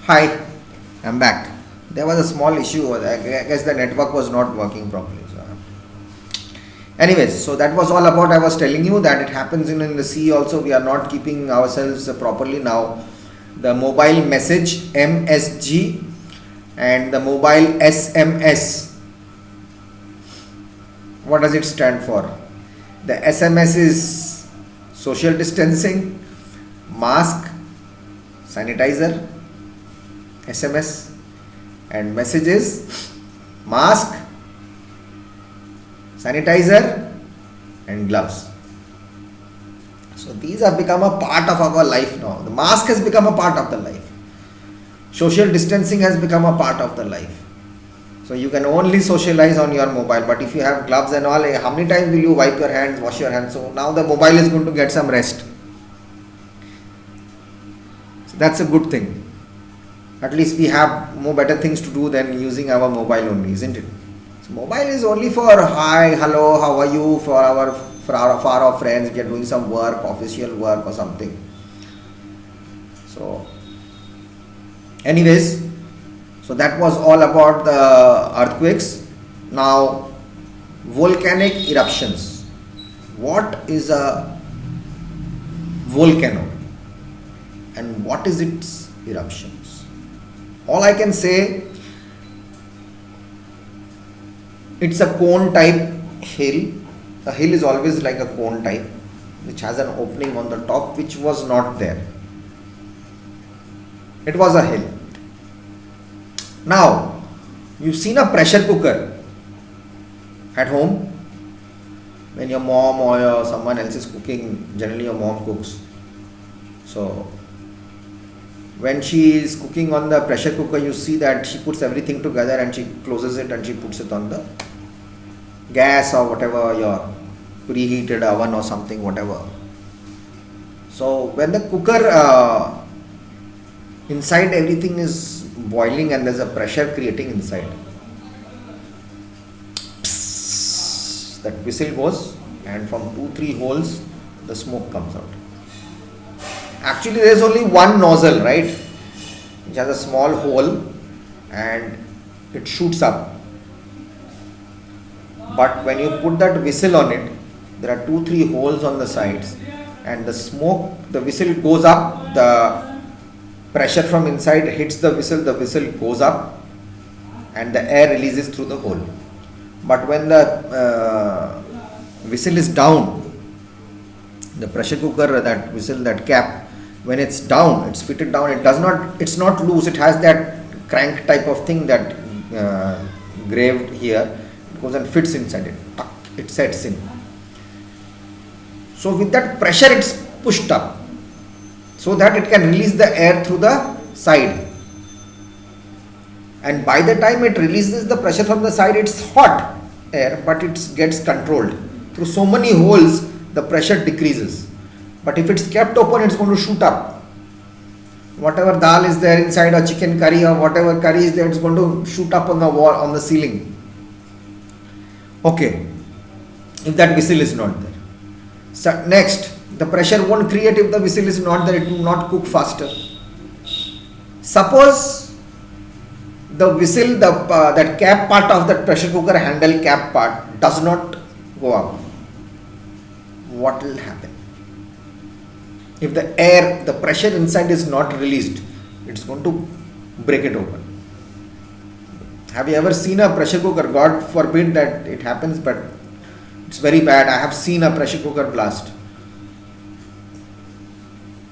Hi, I'm back. There was a small issue. I guess the network was not working properly. Anyways, so that was all about. I was telling you that it happens in the sea also. We are not keeping ourselves properly now. The mobile message MSG and the mobile SMS. What does it stand for? The SMS is social distancing, mask, sanitizer, SMS, and messages, mask, sanitizer, and gloves. So these have become a part of our life now. The mask has become a part of the life. Social distancing has become a part of the life. So you can only socialize on your mobile, but if you have gloves and all, how many times will you wipe your hands, wash your hands? So now the mobile is going to get some rest. So that's a good thing. At least we have more better things to do than using our mobile only, isn't it? So mobile is only for hi, hello, how are you, for our far off friends, we are doing some work, official work or something. So anyways, so that was all about the earthquakes. Now, volcanic eruptions. What is a volcano and what is its eruptions? All I can say, it's a cone type hill. A hill is always like a cone type, which has an opening on the top, which was not there. It was a hill. Now, you've seen a pressure cooker at home when your mom or someone else is cooking. Generally, your mom cooks. So, when she is cooking on the pressure cooker, you see that she puts everything together and she closes it and she puts it on the gas or whatever, your preheated oven or something, whatever. So, when the cooker inside everything is boiling and there's a pressure creating inside, psst, that whistle goes and from 2-3 holes the smoke comes out. Actually there is only one nozzle, right, which has a small hole and it shoots up, but when you put that whistle on it, there are 2-3 holes on the sides and the smoke, the whistle goes up, the pressure from inside hits the whistle goes up and the air releases through the hole. But when the whistle is down, the pressure cooker, that whistle, that cap, when it's down, it's fitted down, it's not loose, it has that crank type of thing that graved here, it goes and fits inside it, it sets in. So with that pressure it's pushed up, so that it can release the air through the side, and by the time it releases the pressure from the side, it's hot air, but it gets controlled. Through so many holes the pressure decreases, but if it's kept open, it's going to shoot up. Whatever dal is there inside, or chicken curry or whatever curry is there, it's going to shoot up on the wall, on the ceiling. Okay, if that whistle is not there. So next, the pressure won't create if the whistle is not there, it will not cook faster. Suppose the whistle, that cap part of the pressure cooker handle cap part does not go up. What will happen? If the air, the pressure inside is not released, it's going to break it open. Have you ever seen a pressure cooker? God forbid that it happens, but it's very bad. I have seen a pressure cooker blast.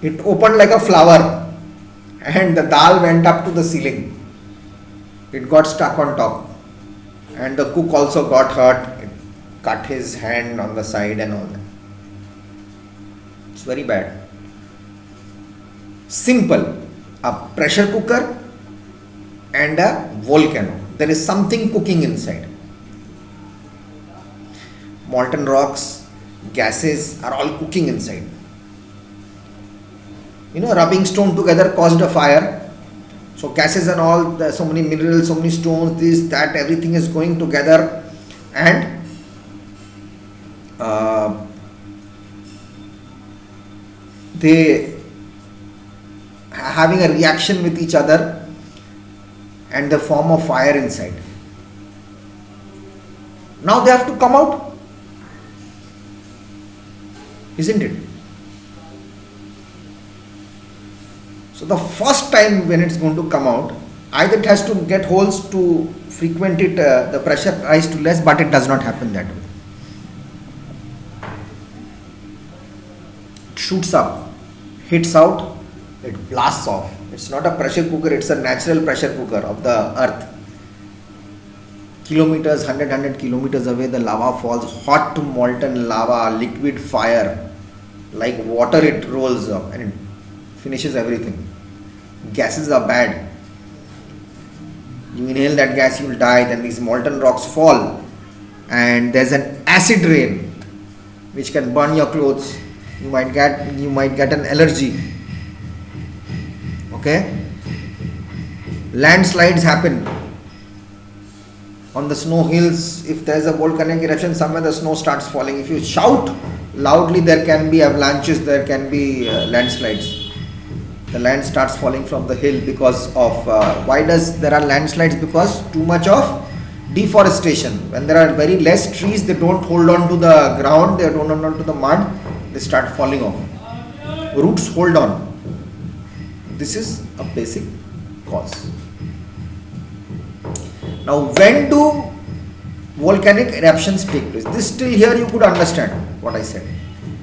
It opened like a flower and the dal went up to the ceiling. It got stuck on top and the cook also got hurt. It cut his hand on the side and all that. It's very bad. Simple. A pressure cooker and a volcano. There is something cooking inside. Molten rocks, gases are all cooking inside. Rubbing stone together caused a fire. So gases and all, so many minerals, so many stones, this, that, everything is going together and they having a reaction with each other and they form a fire inside. Now they have to come out, isn't it? So the first time when it's going to come out, either it has to get holes to frequent it, the pressure rise to less, but it does not happen that way. It shoots up, hits out, it blasts off. It's not a pressure cooker, it's a natural pressure cooker of the earth. Kilometers, 100 kilometers away, the lava falls, hot molten lava, liquid fire, like water it rolls up and it finishes everything. Gases are bad. You inhale that gas, you will die. Then these molten rocks fall and there's an acid rain which can burn your clothes. You might get an allergy. Okay? Landslides happen on the snow hills. If there is a volcanic eruption somewhere, the snow starts falling. If you shout loudly, there can be avalanches, there can be landslides. The land starts falling from the hill because of why does there are landslides? Because too much of deforestation. When there are very less trees, they don't hold on to the ground, they don't hold on to the mud, they start falling off. Roots hold on. This is a basic cause. Now, when do volcanic eruptions take place? This till here you could understand what I said.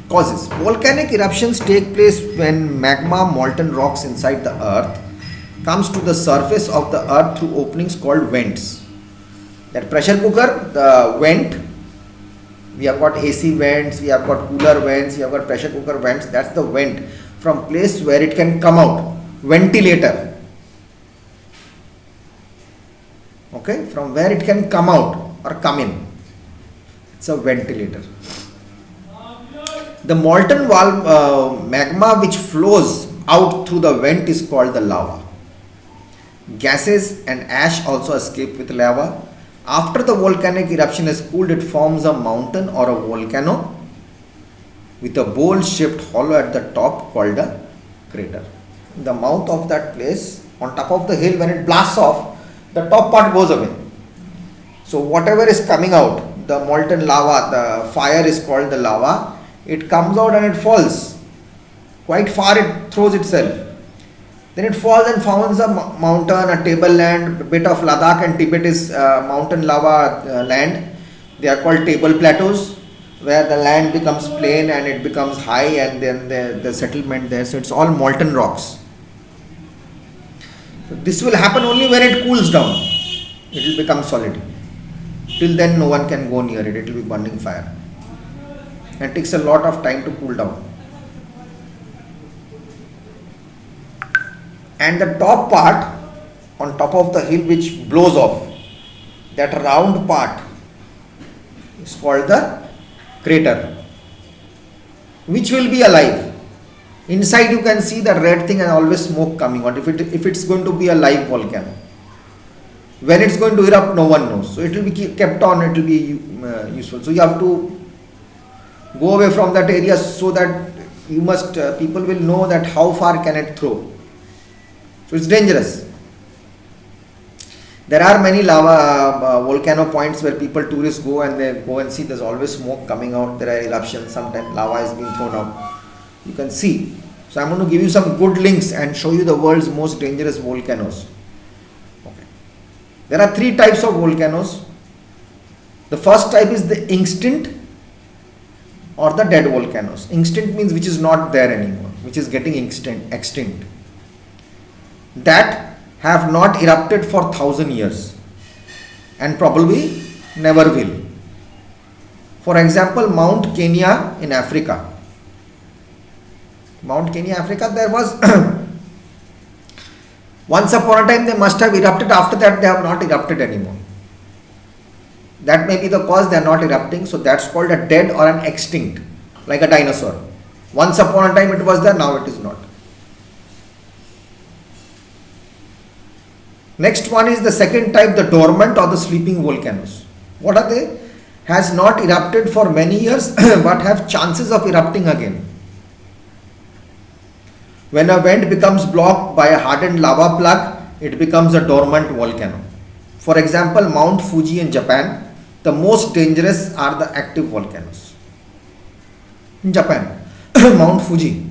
Causes. Volcanic eruptions take place when magma, molten rocks inside the earth, comes to the surface of the earth through openings called vents. That pressure cooker, the vent, we have got AC vents, we have got cooler vents, we have got pressure cooker vents. That's the vent from place where it can come out. Ventilator. Okay, from where it can come out or come in. It's a ventilator. The molten magma which flows out through the vent is called the lava. Gases and ash also escape with lava. After the volcanic eruption is cooled, it forms a mountain or a volcano with a bowl-shaped hollow at the top called a crater. The mouth of that place, on top of the hill, when it blasts off, the top part goes away. So whatever is coming out, the molten lava, the fire is called the lava. It comes out and it falls. Quite far it throws itself. Then it falls and founds a mountain, a tableland. A bit of Ladakh and Tibet is mountain lava land. They are called table plateaus, where the land becomes plain and it becomes high, and then the settlement there. So it's all molten rocks. So this will happen only when it cools down. It will become solid. Till then no one can go near it. It will be burning fire. And it takes a lot of time to cool down. And the top part on top of the hill which blows off, that round part is called the crater, which will be alive. Inside you can see the red thing and always smoke coming out. If it's going to be a live volcano, when it's going to erupt, no one knows. So it will be kept on. It will be useful. So you have to go away from that area so that you must people will know that how far can it throw. So it's dangerous. There are many lava volcano points where tourists go and they go and see. There's always smoke coming out. There are eruptions. Sometimes lava is being thrown out. You can see. So I'm going to give you some good links and show you the world's most dangerous volcanoes. Okay. There are three types of volcanoes. The first type is the extinct or the dead volcanoes. Extinct means which is not there anymore, which is getting extinct. That have not erupted for 1,000 years and probably never will. For example, Mount Kenya in Africa. Mount Kenya, Africa, there was once upon a time they must have erupted. After that they have not erupted anymore. That may be the cause they are not erupting. So that's called a dead or an extinct, like a dinosaur. Once upon a time it was there, now it is not. Next one is the second type, the dormant or the sleeping volcanoes. What are they? Has not erupted for many years but have chances of erupting again. When a vent becomes blocked by a hardened lava plug, it becomes a dormant volcano. For example, Mount Fuji in Japan, the most dangerous are the active volcanoes. In Japan, Mount Fuji,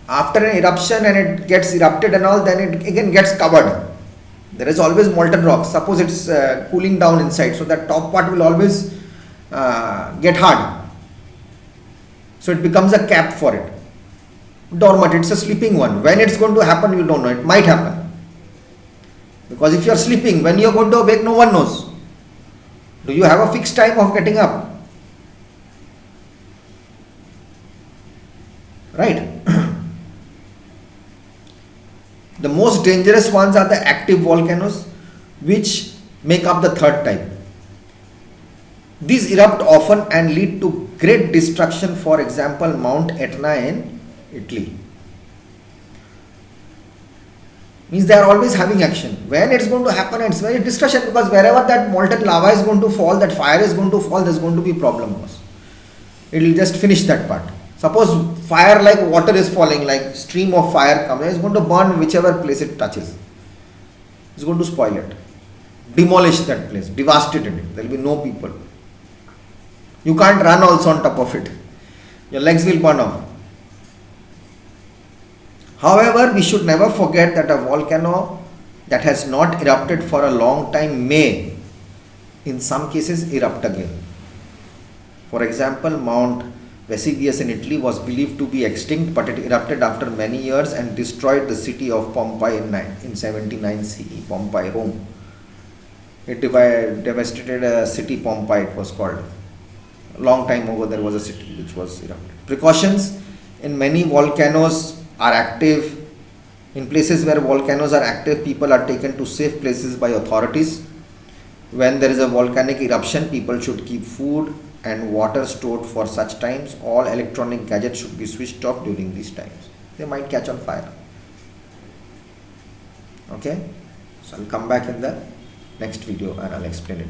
after an eruption and it gets erupted and all, then it again gets covered. There is always molten rock. Suppose it's cooling down inside, so that top part will always get hard. So it becomes a cap for it. Dormant, it's a sleeping one. When it's going to happen, you don't know. It might happen. Because if you are sleeping, when you are going to awake, no one knows. Do you have a fixed time of getting up? Right? The most dangerous ones are the active volcanoes, which make up the third type. These erupt often and lead to great destruction. For example, Mount Etna in Italy. Means they are always having action. When it's going to happen, it's very destruction, because wherever that molten lava is going to fall, that fire is going to fall, there's going to be problem. It will just finish that part. Suppose fire like water is falling, like stream of fire comes, it's going to burn whichever place it touches. It's going to spoil it, demolish that place, devastate it. There will be no people. You can't run also on top of it. Your legs will burn off. However, we should never forget that a volcano that has not erupted for a long time may, in some cases, erupt again. For example, Mount Vesuvius in Italy was believed to be extinct, but it erupted after many years and destroyed the city of Pompeii in 79 CE, Pompeii, Rome. It devastated a city, Pompeii it was called. A long time ago there was a city which was erupted. Precautions: in many volcanoes are active. In places where volcanoes are active, people are taken to safe places by authorities. When there is a volcanic eruption, people should keep food and water stored for such times. All electronic gadgets should be switched off during these times. They might catch on fire. Okay, so I'll come back in the next video and I'll explain it.